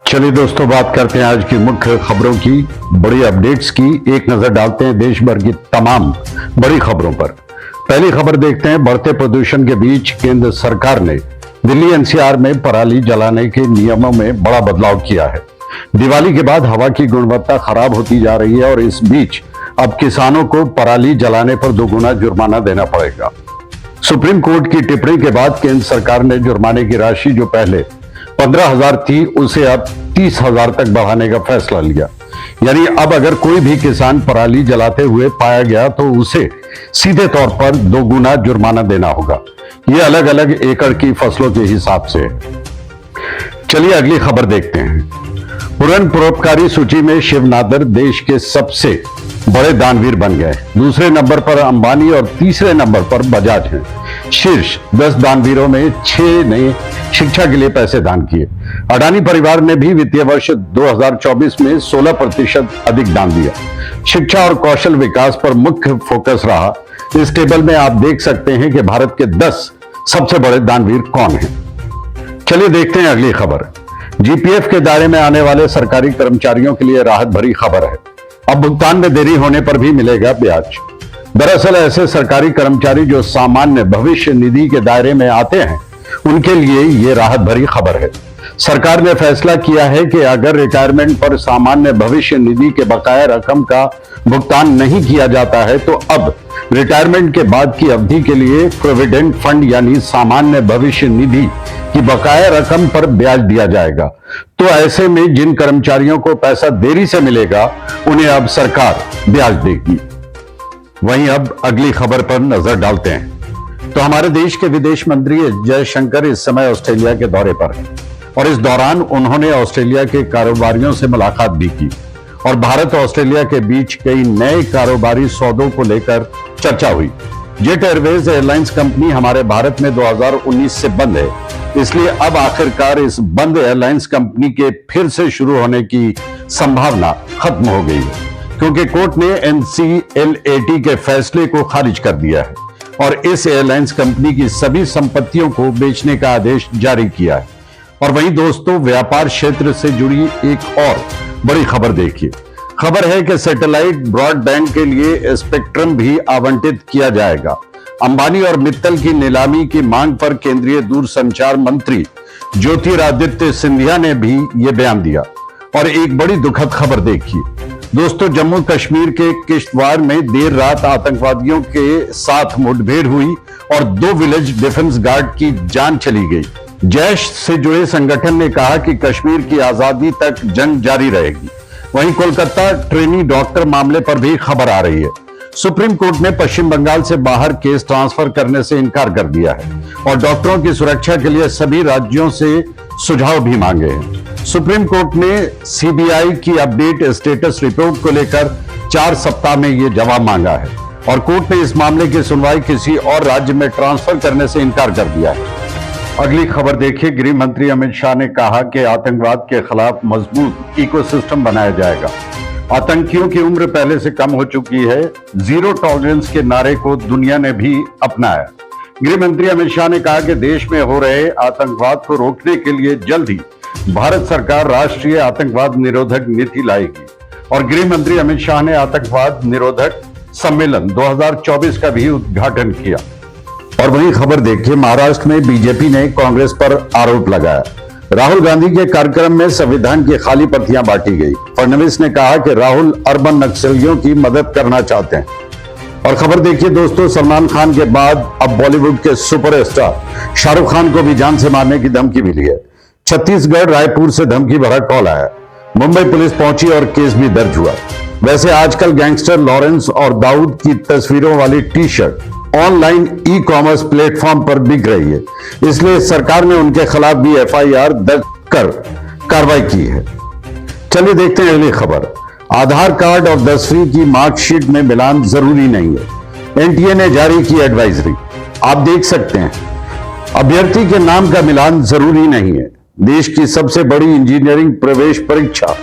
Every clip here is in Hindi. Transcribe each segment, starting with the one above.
चलिए दोस्तों, बात करते हैं आज की मुख्य खबरों की, बड़ी अपडेट्स की। एक नजर डालते हैं देश भर की तमाम बड़ी खबरों पर। पहली खबर देखते हैं। बढ़ते प्रदूषण के बीच केंद्र सरकार ने दिल्ली एनसीआर में पराली जलाने के नियमों में बड़ा बदलाव किया है। दिवाली के बाद हवा की गुणवत्ता खराब होती जा रही है और इस बीच अब किसानों को पराली जलाने पर दोगुना जुर्माना देना पड़ेगा। सुप्रीम कोर्ट की टिप्पणी के बाद केंद्र सरकार ने जुर्माने की राशि जो पहले 15,000 थी उसे अब 30,000 तक बढ़ाने का फैसला लिया। यानी अब अगर कोई भी किसान पराली जलाते हुए पाया गया तो उसे सीधे तौर पर दोगुना जुर्माना देना होगा। यह अलग अलग एकड़ की फसलों के हिसाब से। चलिए अगली खबर देखते हैं। पूर्ण परोपकारी सूची में शिव नादर देश के सबसे बड़े दानवीर बन गए। दूसरे नंबर पर अंबानी और तीसरे नंबर पर बजाज हैं। शीर्ष 10 दानवीरों में 6 ने शिक्षा के लिए पैसे दान किए। अडानी परिवार ने भी वित्तीय वर्ष 2024 में 16% अधिक दान दिया। शिक्षा और कौशल विकास पर मुख्य फोकस रहा। इस टेबल में आप देख सकते हैं कि भारत के 10 सबसे बड़े दानवीर कौन हैं। चलिए देखते हैं अगली खबर। जीपीएफ के दायरे में आने वाले सरकारी कर्मचारियों के लिए राहत भरी खबर है। अब भुगतान में देरी होने पर भी मिलेगा ब्याज। दरअसल ऐसे सरकारी कर्मचारी जो सामान्य भविष्य निधि के दायरे में आते हैं उनके लिए यह राहत भरी खबर है। सरकार ने फैसला किया है कि अगर रिटायरमेंट पर सामान्य भविष्य निधि के बकाया रकम का भुगतान नहीं किया जाता है तो अब रिटायरमेंट के बाद की अवधि के लिए प्रोविडेंट फंड यानी सामान्य भविष्य निधि की बकाया रकम पर ब्याज दिया जाएगा। तो ऐसे में जिन कर्मचारियों को पैसा देरी से मिलेगा उन्हें अब सरकार ब्याज देगी। वहीं अब अगली खबर पर नजर डालते हैं। तो हमारे देश के विदेश मंत्री जयशंकर इस समय ऑस्ट्रेलिया के दौरे पर हैं और इस दौरान उन्होंने ऑस्ट्रेलिया के कारोबारियों से मुलाकात भी की और भारत ऑस्ट्रेलिया के बीच कई नए कारोबारी सौदों को लेकर चर्चा हुई। जेट एयरवेज एयरलाइंस कंपनी हमारे भारत में 2019 से बंद है, इसलिए अब आखिरकार इस बंद एयरलाइंस कंपनी के फिर से शुरू होने की संभावना खत्म हो गई है, क्योंकि कोर्ट ने NCLAT के फैसले को खारिज कर दिया है और इस एयरलाइंस कंपनी की सभी संपत्तियों को बेचने का आदेश जारी किया है। और वहीं दोस्तों, व्यापार क्षेत्र से जुड़ी एक और बड़ी खबर देखिए। खबर है कि सैटेलाइट ब्रॉडबैंड के लिए स्पेक्ट्रम भी आवंटित किया जाएगा। अंबानी और मित्तल की नीलामी की मांग पर केंद्रीय दूरसंचार मंत्री ज्योतिरादित्य सिंधिया ने भी यह बयान दिया। और एक बड़ी दुखद खबर देखिए दोस्तों, जम्मू कश्मीर के किश्तवाड़ में देर रात आतंकवादियों के साथ मुठभेड़ हुई और 2 विलेज डिफेंस गार्ड की जान चली गई। जैश से जुड़े संगठन ने कहा कि कश्मीर की आजादी तक जंग जारी रहेगी। वहीं कोलकाता ट्रेनी डॉक्टर मामले पर भी खबर आ रही है। सुप्रीम कोर्ट ने पश्चिम बंगाल से बाहर केस ट्रांसफर करने से इनकार कर दिया है और डॉक्टरों की सुरक्षा के लिए सभी राज्यों से सुझाव भी मांगे हैं। सुप्रीम कोर्ट ने सीबीआई की अपडेट स्टेटस रिपोर्ट को लेकर 4 सप्ताह में यह जवाब मांगा है और कोर्ट ने इस मामले की सुनवाई किसी और राज्य में ट्रांसफर करने से इनकार कर दिया है। अगली खबर देखिए। गृह मंत्री अमित शाह ने कहा कि आतंकवाद के खिलाफ मजबूत इकोसिस्टम बनाया जाएगा। आतंकियों की उम्र पहले से कम हो चुकी है। जीरो टॉलरेंस के नारे को दुनिया ने भी अपनाया। गृह मंत्री अमित शाह ने कहा कि देश में हो रहे आतंकवाद को रोकने के लिए जल्द ही भारत सरकार राष्ट्रीय आतंकवाद निरोधक नीति लाएगी। और गृह मंत्री अमित शाह ने आतंकवाद निरोधक सम्मेलन 2024 का भी उद्घाटन किया। और वही खबर देखिए, महाराष्ट्र में बीजेपी ने कांग्रेस पर आरोप लगाया। राहुल गांधी के कार्यक्रम में संविधान की खाली प्रतियां बांटी गई। फडणवीस ने कहा कि राहुल अर्बन नक्सलियों की मदद करना चाहते हैं। और खबर देखिए दोस्तों, सलमान खान के बाद अब बॉलीवुड के सुपरस्टार शाहरुख खान को भी जान से मारने की धमकी मिली है। छत्तीसगढ़ रायपुर से धमकी भरा कॉल आया। मुंबई पुलिस पहुंची और केस भी दर्ज हुआ। वैसे आजकल गैंगस्टर लॉरेंस और दाऊद की तस्वीरों वाली टी-शर्ट ऑनलाइन ई-कॉमर्स प्लेटफॉर्म पर बिक रही है, इसलिए सरकार ने उनके खिलाफ भी FIR दर्ज कर कार्रवाई की है। चलिए देखते हैं अगली खबर। आधार कार्ड और 10वीं की मार्कशीट में मिलान जरूरी नहीं है। NTA ने जारी की एडवाइजरी। आप देख सकते हैं, अभ्यर्थी के नाम का मिलान जरूरी नहीं है। देश की सबसे बड़ी इंजीनियरिंग प्रवेश परीक्षा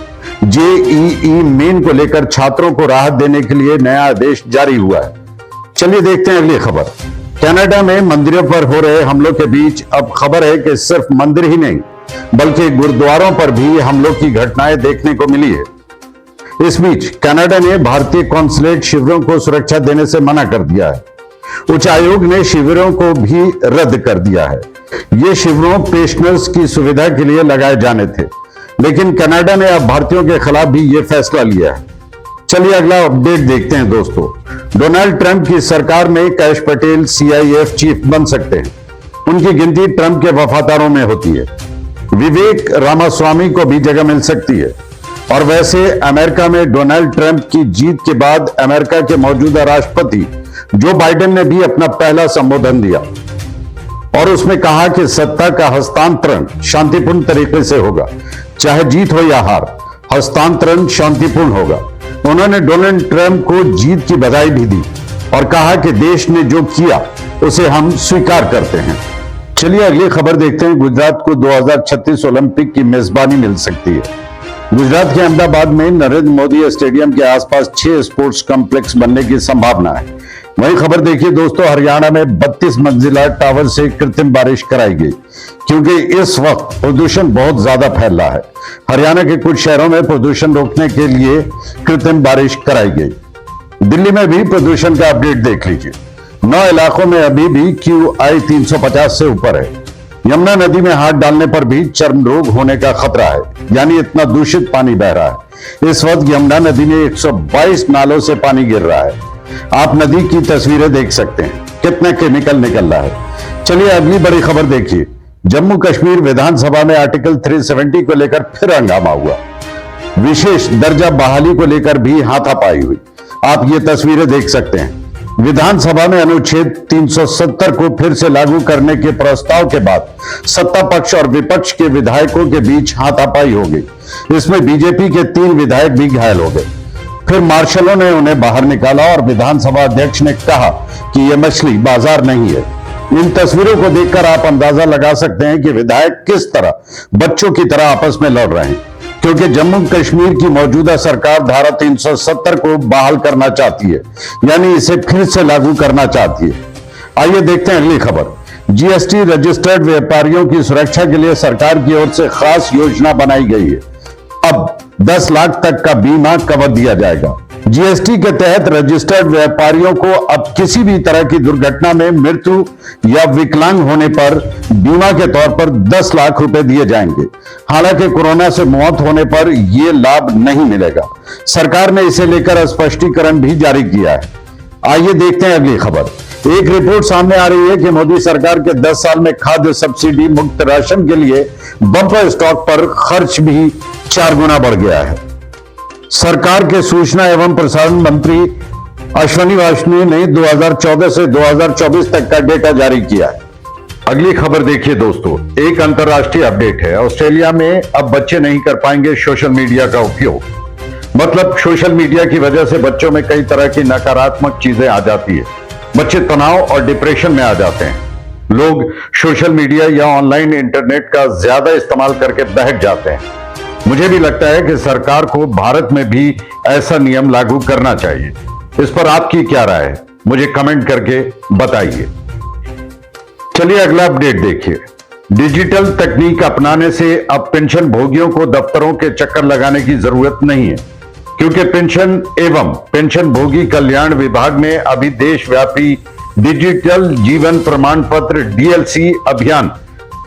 JEE मेन को लेकर छात्रों को राहत देने के लिए नया आदेश जारी हुआ है। चलिए देखते हैं अगली खबर। कनाडा में मंदिरों पर हो रहे हमलों के बीच अब खबर है कि सिर्फ मंदिर ही नहीं बल्कि गुरुद्वारों पर भी हमलों की घटनाएं देखने को मिली है। इस बीच कनाडा ने भारतीय कॉन्सुलेट शिविरों को सुरक्षा देने से मना कर दिया है। उच्च आयोग ने शिविरों को भी रद्द कर दिया है। ये शिविरों पेंशनर्स की सुविधा के लिए लगाए जाने थे, लेकिन कनाडा ने अब भारतीयों के खिलाफ भी ये फैसला लिया है। चलिए अगला अपडेट देखते हैं दोस्तों। डोनाल्ड ट्रंप की सरकार में कैश पटेल CIF चीफ बन सकते हैं। उनकी गिनती ट्रंप के वफादारों में होती है। विवेक रामास्वामी को भी जगह मिल सकती है। और वैसे अमेरिका में डोनाल्ड ट्रंप की जीत के बाद अमेरिका के मौजूदा राष्ट्रपति जो बाइडेन ने भी अपना पहला संबोधन दिया और उसमें कहा कि सत्ता का हस्तांतरण शांतिपूर्ण तरीके से होगा, चाहे जीत हो या हार, हस्तांतरण शांतिपूर्ण होगा। उन्होंने डोनाल्ड ट्रंप को जीत की बधाई भी दी और कहा कि देश ने जो किया उसे हम स्वीकार करते हैं। चलिए अगली खबर देखते हैं। गुजरात को 2036 ओलंपिक की मेजबानी मिल सकती है। गुजरात के अहमदाबाद में नरेंद्र मोदी स्टेडियम के आसपास 6 स्पोर्ट्स कॉम्प्लेक्स बनने की संभावना है। वही खबर देखिए दोस्तों, हरियाणा में 32 मंजिला टावर से कृत्रिम बारिश कराई गई क्योंकि इस वक्त प्रदूषण बहुत ज्यादा फैल रहा है। हरियाणा के कुछ शहरों में प्रदूषण रोकने के लिए कृत्रिम बारिश कराई गई। दिल्ली में भी प्रदूषण का अपडेट देख लीजिए। 9 इलाकों में अभी भी QI 350 से ऊपर है। यमुना नदी में हाथ डालने पर भी चर्म रोग होने का खतरा है, यानी इतना दूषित पानी बह रहा है। इस वक्त यमुना नदी में 122 नालों से पानी गिर रहा है। आप नदी की तस्वीरें देख सकते हैं, कितना केमिकल निकल रहा है। चलिए अगली बड़ी खबर देखिए। जम्मू कश्मीर विधानसभा में आर्टिकल 370 को लेकर फिर हंगामा हुआ। विशेष दर्जा बहाली को लेकर भी हाथापाई हुई। आप ये तस्वीरें देख सकते हैं। विधानसभा में अनुच्छेद 370 को फिर से लागू करने के प्रस्ताव के बाद सत्ता पक्ष और विपक्ष के विधायकों के बीच हाथापाई हो गई। इसमें बीजेपी के 3 विधायक भी घायल हो गए। फिर मार्शलों ने उन्हें बाहर निकाला और विधानसभा अध्यक्ष ने कहा कि यह मछली बाजार नहीं है। इन तस्वीरों को देखकर आप अंदाजा लगा सकते हैं कि विधायक किस तरह बच्चों की तरह आपस में लड़ रहे हैं, क्योंकि जम्मू कश्मीर की मौजूदा सरकार धारा 370 को बहाल करना चाहती है, यानी इसे फिर से लागू करना चाहती है। आइए देखते हैं अगली खबर। GST रजिस्टर्ड व्यापारियों की सुरक्षा के लिए सरकार की ओर से खास योजना बनाई गई है। अब 10 लाख तक का बीमा कवर दिया जाएगा। GST के तहत रजिस्टर्ड व्यापारियों को अब किसी भी तरह की दुर्घटना में मृत्यु या विकलांग होने पर बीमा के तौर पर 10 लाख रुपए दिए जाएंगे। हालांकि कोरोना से मौत होने पर यह लाभ नहीं मिलेगा। सरकार ने इसे लेकर स्पष्टीकरण भी जारी किया है। आइए देखते हैं अगली खबर। एक रिपोर्ट सामने आ रही है कि मोदी सरकार के 10 साल में खाद्य सब्सिडी मुक्त राशन के लिए बम्पर स्टॉक पर खर्च भी 4 गुना बढ़ गया है। सरकार के सूचना एवं प्रसारण मंत्री अश्विनी वैष्णव ने 2014 से 2024 तक का डेटा जारी किया है। अगली खबर देखिए दोस्तों, एक अंतर्राष्ट्रीय अपडेट है। ऑस्ट्रेलिया में अब बच्चे नहीं कर पाएंगे सोशल मीडिया का उपयोग। मतलब सोशल मीडिया की वजह से बच्चों में कई तरह की नकारात्मक चीजें आ जाती है। बच्चे तनाव और डिप्रेशन में आ जाते हैं। लोग सोशल मीडिया या ऑनलाइन इंटरनेट का ज्यादा इस्तेमाल करके बहक जाते हैं। मुझे भी लगता है कि सरकार को भारत में भी ऐसा नियम लागू करना चाहिए। इस पर आपकी क्या राय है, मुझे कमेंट करके बताइए। चलिए अगला अपडेट देखिए। डिजिटल तकनीक अपनाने से अब पेंशन भोगियों को दफ्तरों के चक्कर लगाने की जरूरत नहीं है, क्योंकि पेंशन एवं पेंशन भोगी कल्याण विभाग ने अभी देशव्यापी डिजिटल जीवन प्रमाण पत्र DLC अभियान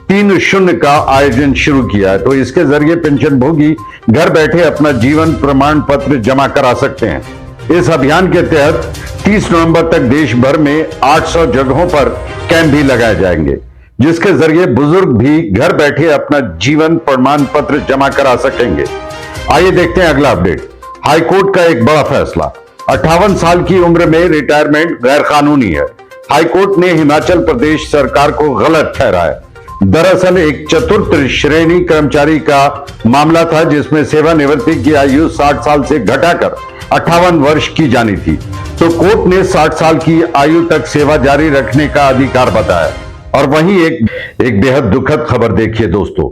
3.0 का आयोजन शुरू किया है। तो इसके जरिए पेंशन भोगी घर बैठे अपना जीवन प्रमाण पत्र जमा करा सकते हैं। इस अभियान के तहत 30 नवंबर तक देश भर में 800 जगहों पर कैंप भी लगाए जाएंगे, जिसके जरिए बुजुर्ग भी घर बैठे अपना जीवन प्रमाण पत्र जमा करा सकेंगे। आइए देखते हैं अगला अपडेट। हाईकोर्ट का एक बड़ा फैसला। 58 साल की उम्र में रिटायरमेंट गैर कानूनी है। हाईकोर्ट ने हिमाचल प्रदेश सरकार को गलत ठहराया। दरअसल एक चतुर्थ श्रेणी कर्मचारी का मामला था, जिसमें सेवानिवृत्ति की आयु 60 साल से घटाकर 58 वर्ष की जानी थी। तो कोर्ट ने 60 साल की आयु तक सेवा जारी रखने का अधिकार बताया। और वहीं एक बेहद दुखद खबर देखिए दोस्तों।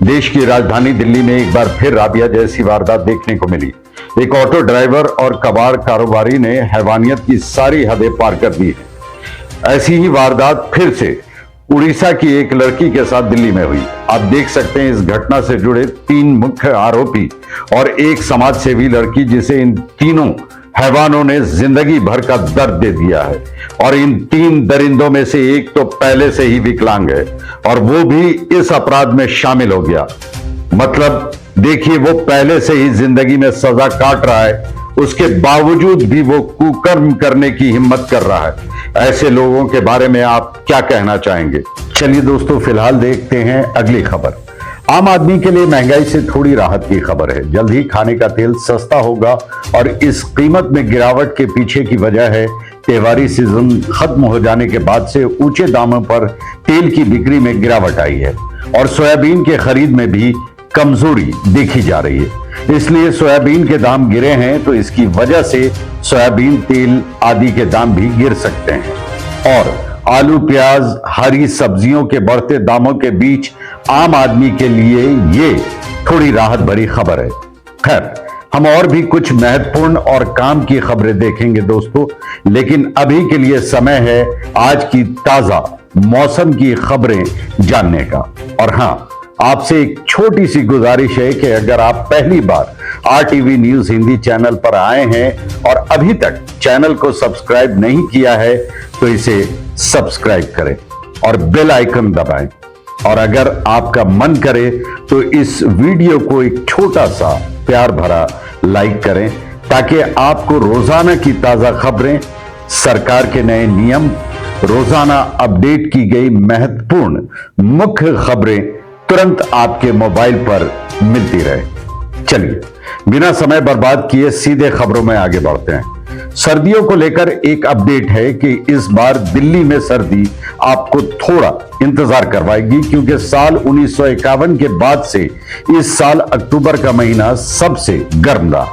देश की राजधानी दिल्ली में एक बार फिर राबिया जैसी वारदात देखने को मिली। एक ऑटो ड्राइवर और कबाड़ कारोबारी ने हैवानियत की सारी हदें पार कर दी। ऐसी ही वारदात फिर से उड़ीसा की एक लड़की के साथ दिल्ली में हुई। आप देख सकते हैं इस घटना से जुड़े 3 मुख्य आरोपी और एक समाज सेवी लड़की, जिसे इन तीनों हैवानों ने जिंदगी भर का दर्द दे दिया है। और इन 3 दरिंदों में से एक तो पहले से ही विकलांग है और वो भी इस अपराध में शामिल हो गया। मतलब देखिए, वो पहले से ही जिंदगी में सजा काट रहा है, उसके बावजूद भी वो कुकर्म करने की हिम्मत कर रहा है। ऐसे लोगों के बारे में आप क्या कहना चाहेंगे? चलिए दोस्तों, फिलहाल देखते हैं अगली खबर। आम आदमी के लिए महंगाई से थोड़ी राहत की खबर है। जल्द ही खाने का तेल सस्ता होगा और इस कीमत में गिरावट के पीछे की वजह है त्योहारी सीजन खत्म हो जाने के बाद से ऊंचे दामों पर तेल की बिक्री में गिरावट आई है और सोयाबीन के खरीद में भी कमजोरी देखी जा रही है। इसलिए सोयाबीन के दाम गिरे हैं, तो इसकी वजह से सोयाबीन तेल आदि के दाम भी गिर सकते हैं। और आलू, प्याज, हरी सब्जियों के बढ़ते दामों के बीच आम आदमी के लिए ये थोड़ी राहत भरी खबर है। खैर, हम और भी कुछ महत्वपूर्ण और काम की खबरें देखेंगे दोस्तों, लेकिन अभी के लिए समय है आज की ताजा मौसम की खबरें जानने का। और हां, आपसे एक छोटी सी गुजारिश है कि अगर आप पहली बार RTV न्यूज हिंदी चैनल पर आए हैं और अभी तक चैनल को सब्सक्राइब नहीं किया है तो इसे सब्सक्राइब करें और बेल आइकन दबाएं। और अगर आपका मन करे तो इस वीडियो को एक छोटा सा प्यार भरा लाइक करें, ताकि आपको रोजाना की ताजा खबरें, सरकार के नए नियम, रोजाना अपडेट की गई महत्वपूर्ण मुख्य खबरें तुरंत आपके मोबाइल पर मिलती रहे। चलिए बिना समय बर्बाद किए सीधे खबरों में आगे बढ़ते हैं। सर्दियों को लेकर एक अपडेट है कि इस बार दिल्ली में सर्दी आपको थोड़ा इंतजार करवाएगी, क्योंकि साल 1951 के बाद से इस साल अक्टूबर का महीना सबसे गर्म रहा।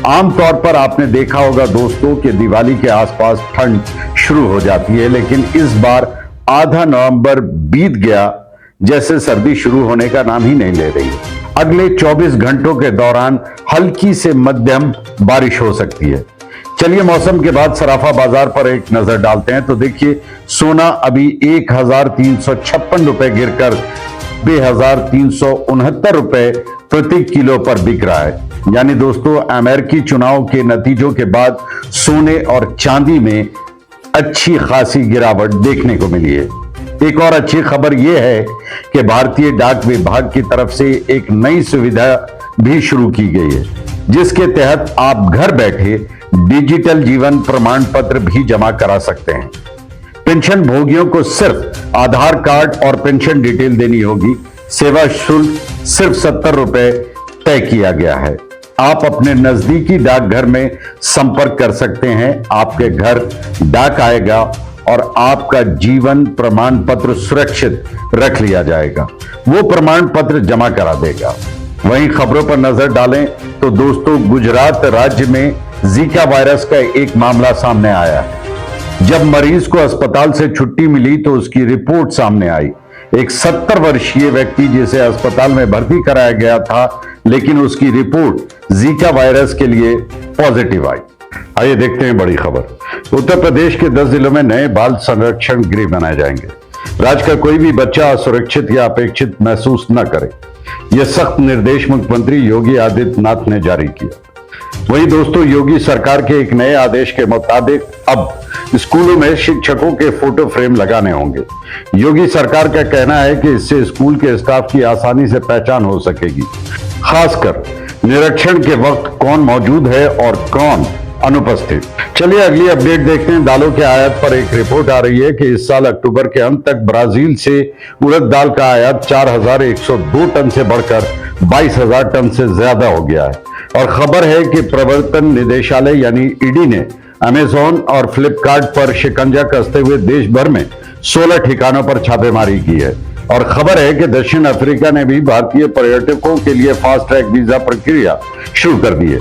आमतौर पर आपने देखा होगा दोस्तों कि दिवाली के आसपास ठंड शुरू हो जाती है, लेकिन इस बार आधा नवंबर बीत गया जैसे सर्दी शुरू होने का नाम ही नहीं ले रही। अगले 24 घंटों के दौरान हल्की से मध्यम बारिश हो सकती है। चलिए मौसम के बाद सराफा बाजार पर एक नजर डालते हैं। तो देखिए, सोना अभी 1356 रुपए गिरकर 2369 रुपए प्रति किलो पर बिक रहा है। यानी दोस्तों, अमेरिकी चुनाव के नतीजों के बाद सोने और चांदी में अच्छी खासी गिरावट देखने को मिली है। एक और अच्छी खबर यह है कि भारतीय डाक विभाग की तरफ से एक नई सुविधा भी शुरू की गई है, जिसके तहत आप घर बैठे डिजिटल जीवन प्रमाण पत्र भी जमा करा सकते हैं। पेंशन भोगियों को सिर्फ आधार कार्ड और पेंशन डिटेल देनी होगी। सेवा शुल्क सिर्फ 70 रुपए तय किया गया है। आप अपने नजदीकी डाकघर में संपर्क कर सकते हैं। आपके घर डाक आएगा और आपका जीवन प्रमाण पत्र सुरक्षित रख लिया जाएगा। वो प्रमाण पत्र जमा करा देगा। वहीं खबरों पर नजर डालें तो दोस्तों, गुजरात राज्य में जीका वायरस का एक मामला सामने आया है। जब मरीज को अस्पताल से छुट्टी मिली तो उसकी रिपोर्ट सामने आई। एक 70 वर्षीय व्यक्ति जिसे अस्पताल में भर्ती कराया गया था, लेकिन उसकी रिपोर्ट जीका वायरस के लिए पॉजिटिव आई। आइए देखते हैं बड़ी खबर। उत्तर प्रदेश के 10 जिलों में नए बाल संरक्षण गृह बनाए जाएंगे। राज्य का कोई भी बच्चा असुरक्षित या अपेक्षित महसूस न करे, यह सख्त निर्देश मुख्यमंत्री योगी आदित्यनाथ ने जारी किया। वहीं दोस्तों, योगी सरकार के एक नए आदेश के मुताबिक अब स्कूलों में शिक्षकों के फोटो फ्रेम लगाने होंगे। योगी सरकार का कहना है कि इससे स्कूल के स्टाफ की आसानी से पहचान हो सकेगी, खासकर निरीक्षण के वक्त कौन मौजूद है और कौन अनुपस्थित। चलिए अगली अपडेट देखते हैं। दालों के आयात पर एक रिपोर्ट आ रही है कि इस साल अक्टूबर के अंत तक ब्राजील से उड़द दाल का आयात 4102 टन से बढ़कर 22,000 टन से ज्यादा हो गया है। और खबर है कि प्रवर्तन निदेशालय यानी ईडी ने अमेजॉन और फ्लिपकार्ट पर शिकंजा कसते हुए देश भर में 16 ठिकानों पर छापेमारी की है। और खबर है कि दक्षिण अफ्रीका ने भी भारतीय पर्यटकों के लिए फास्ट ट्रैक वीजा प्रक्रिया शुरू कर दी है।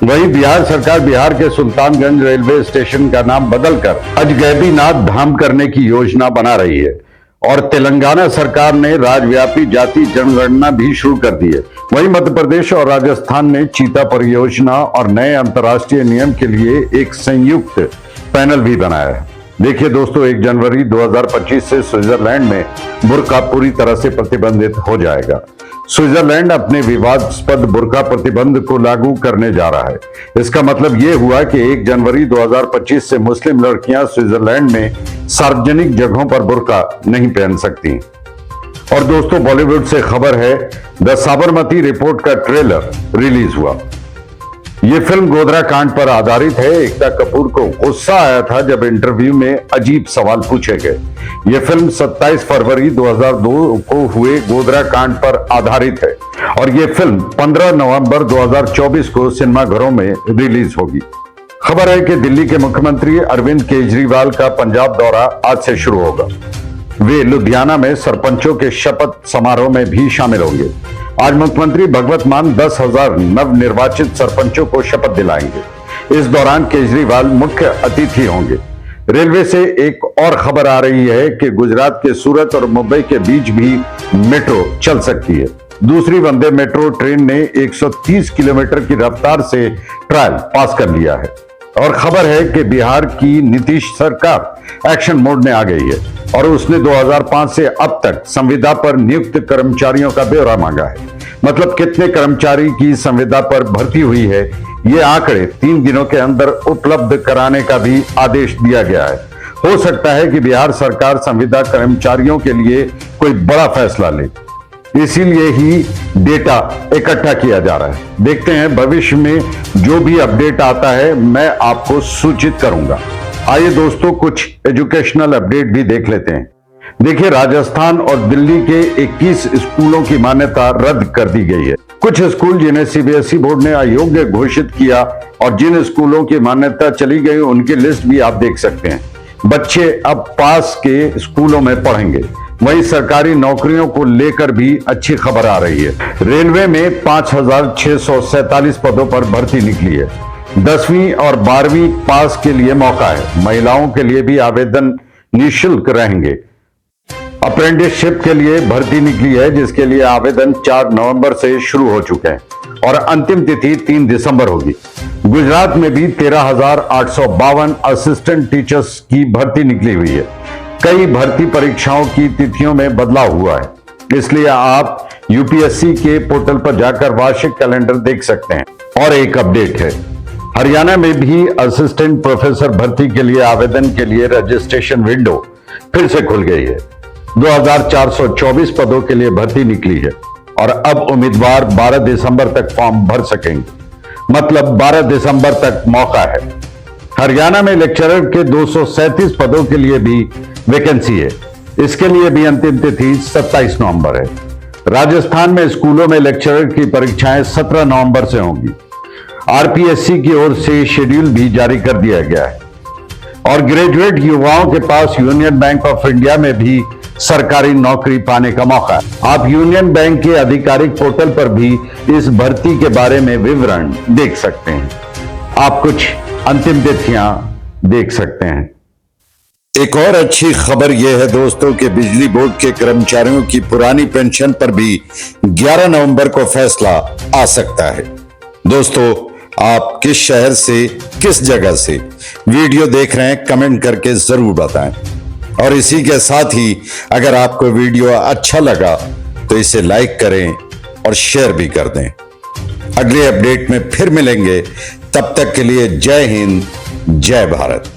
वहीं बिहार सरकार बिहार के सुल्तानगंज रेलवे स्टेशन का नाम बदलकर अजगैबीनाथ धाम करने की योजना बना रही है। और तेलंगाना सरकार ने राज्यव्यापी जाति जनगणना भी शुरू कर दी है। वहीं मध्य प्रदेश और राजस्थान ने चीता परियोजना और नए अंतर्राष्ट्रीय नियम के लिए एक संयुक्त पैनल भी बनाया है। देखिए दोस्तों, 1 जनवरी 2025 से स्विट्जरलैंड में बुर्का पूरी तरह से प्रतिबंधित हो जाएगा। स्विट्जरलैंड अपने विवादास्पद बुर्का प्रतिबंध को लागू करने जा रहा है। इसका मतलब यह हुआ कि 1 जनवरी 2025 से मुस्लिम लड़कियां स्विट्जरलैंड में सार्वजनिक जगहों पर बुर्का नहीं पहन सकती। और दोस्तों, बॉलीवुड से खबर है, द साबरमती रिपोर्ट का ट्रेलर रिलीज हुआ। ये फिल्म गोधरा कांड पर आधारित है। एकता कपूर को गुस्सा आया था जब इंटरव्यू में अजीब सवाल पूछे गए। यह फिल्म 27 फरवरी 2002 को हुए गोधरा कांड पर आधारित है और यह फिल्म 15 नवंबर 2024 को सिनेमाघरों में रिलीज होगी। खबर है कि दिल्ली के मुख्यमंत्री अरविंद केजरीवाल का पंजाब दौरा आज से शुरू होगा। वे लुधियाना में सरपंचों के शपथ समारोह में भी शामिल होंगे। आज मुख्यमंत्री भगवत मान 10,000 नवनिर्वाचित सरपंचों को शपथ दिलाएंगे। इस दौरान केजरीवाल मुख्य अतिथि होंगे। रेलवे से एक और खबर आ रही है कि गुजरात के सूरत और मुंबई के बीच भी मेट्रो चल सकती है। दूसरी वंदे मेट्रो ट्रेन ने 130 किलोमीटर की रफ्तार से ट्रायल पास कर लिया है। और खबर है कि बिहार की नीतीश सरकार एक्शन मोड में आ गई है और उसने 2005 से अब तक संविदा पर नियुक्त कर्मचारियों का ब्यौरा मांगा है। मतलब कितने कर्मचारी की संविदा पर भर्ती हुई है, ये आंकड़े 3 दिनों के अंदर उपलब्ध कराने का भी आदेश दिया गया है। हो सकता है कि बिहार सरकार संविदा कर्मचारियों के लिए कोई बड़ा फैसला ले, इसीलिए ही डेटा इकट्ठा किया जा रहा है। देखते हैं भविष्य में जो भी अपडेट आता है मैं आपको सूचित करूंगा। आइए दोस्तों, कुछ एजुकेशनल अपडेट भी देख लेते हैं। देखिए, राजस्थान और दिल्ली के 21 स्कूलों की मान्यता रद्द कर दी गई है। कुछ स्कूल जिन्हें सीबीएसई बोर्ड ने अयोग्य घोषित किया और जिन स्कूलों की मान्यता चली गई उनकी लिस्ट भी आप देख सकते हैं। बच्चे अब पास के स्कूलों में पढ़ेंगे। वहीं सरकारी नौकरियों को लेकर भी अच्छी खबर आ रही है। रेलवे में 5,647 पदों पर भर्ती निकली है। 10वीं और 12वीं पास के लिए मौका है। महिलाओं के लिए भी आवेदन निःशुल्क रहेंगे। अप्रेंटिसशिप के लिए भर्ती निकली है, जिसके लिए आवेदन 4 नवंबर से शुरू हो चुके हैं और अंतिम तिथि 3 दिसंबर होगी। गुजरात में भी 13,852 असिस्टेंट टीचर्स की भर्ती निकली हुई है। कई भर्ती परीक्षाओं की तिथियों में बदलाव हुआ है, इसलिए आप यूपीएससी के पोर्टल पर जाकर वार्षिक कैलेंडर देख सकते हैं। और एक अपडेट है, हरियाणा में भी असिस्टेंट प्रोफेसर भर्ती के लिए आवेदन के लिए रजिस्ट्रेशन विंडो फिर से खुल गई है। 2,424 पदों के लिए भर्ती निकली है और अब उम्मीदवार 12 दिसंबर तक फॉर्म भर सकेंगे। मतलब 12 दिसंबर तक मौका है। हरियाणा में लेक्चरर के 237 पदों के लिए भी वैकेंसी है। इसके लिए भी अंतिम तिथि 27 नवंबर है। राजस्थान में स्कूलों में लेक्चरर की परीक्षाएं 17 नवंबर से होंगी। आरपीएससी की ओर से शेड्यूल भी जारी कर दिया गया है। और ग्रेजुएट युवाओं के पास यूनियन बैंक ऑफ इंडिया में भी सरकारी नौकरी पाने का मौका है। आप यूनियन बैंक के आधिकारिक पोर्टल पर भी इस भर्ती के बारे में विवरण देख सकते हैं। आप कुछ अंतिम तिथियां देख सकते हैं। एक और अच्छी खबर यह है दोस्तों कि बिजली बोर्ड के कर्मचारियों की पुरानी पेंशन पर भी 11 नवंबर को फैसला आ सकता है। दोस्तों, आप किस शहर से, किस जगह से वीडियो देख रहे हैं, कमेंट करके जरूर बताएं। और इसी के साथ ही अगर आपको वीडियो अच्छा लगा तो इसे लाइक करें और शेयर भी कर दें। अगले अपडेट में फिर मिलेंगे, तब तक के लिए जय हिंद, जय भारत।